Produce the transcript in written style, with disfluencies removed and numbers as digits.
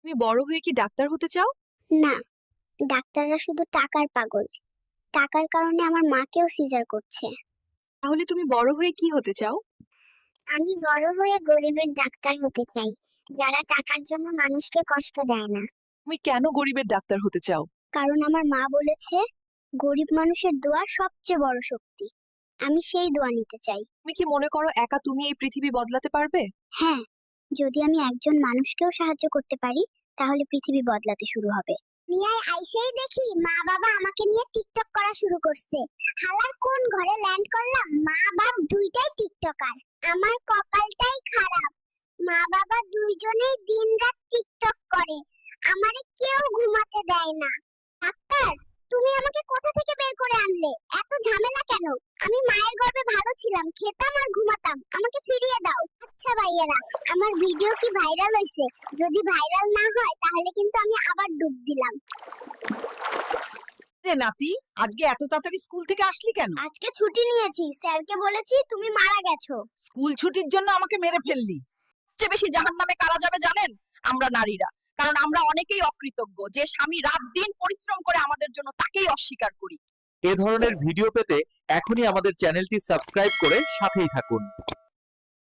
তুমি বড় হয়ে কি ডাক্তার হতে চাও? না, ডাক্তাররা শুধু টাকার পাগল। টাকার কারণে আমার মাকেও সিজার করছে। তাহলে তুমি বড় হয়ে কি হতে চাও? আমি বড় হয়ে গরিবের ডাক্তার হতে চাই, যারা টাকার জন্য মানুষকে কষ্ট দেয় না। তুমি কেন গরিবের ডাক্তার হতে চাও? কারণ আমার মা বলেছে, গরিব মানুষের দোয়া সবচেয়ে বড় শক্তি। আমি সেই দোয়া নিতে চাই। তুমি কি মনে করো একা তুমি এই পৃথিবী বদলাতে পারবে? হ্যাঁ, যদি আমি একজন মানুষকেও সাহায্য করতে পারি, তাহলে পৃথিবী বদলাতে শুরু হবে। মিয়ায় আইসেই দেখি মা বাবা আমাকে নিয়ে টিকটক করা শুরু করছে। হালার কোন ঘরে ল্যান্ড করলাম, মা বাপ দুইটাই টিকটকার। আমার কপালটাই খারাপ, মা বাবা দুইজনেই দিনরাত টিকটক করে, আমারে কেউ ঘুমাতে দেয় না। ডাক্তার, তুমি আমাকে কোথা থেকে বের করে আনলে? এত ঝামেলা কেন? আমি মায়ের গর্ভে ভালো ছিলাম, খেতাম আর ঘুমাতাম, আমাকে ফিরিয়ে দাও। আচ্ছা ভাইয়েরা, আমার ভিডিও কি ভাইরাল হইছে? যদি ভাইরাল না হয় তাহলে কিন্তু আমি আবার ডুব দিলাম। রে নাতি, আজকে এত তাড়াতাড়ি স্কুল থেকে আসলি কেন? আজকে ছুটি নিয়েছি, স্যারকে বলেছি তুমি মারা গেছো। স্কুল ছুটির জন্য আমাকে মেরে ফেললি। সবচেয়ে বেশি জাহান্নামে কারা যাবে জানেন? আমরা নারীরা। কারণ আমরা অনেকেই অকৃতজ্ঞ, যে স্বামী রাত দিন পরিশ্রম করে আমাদের জন্য তাকেই অস্বীকার করি। এ ধরনের ভিডিও পেতে এখনই আমাদের চ্যানেলটি সাবস্ক্রাইব করে সাথেই থাকুন।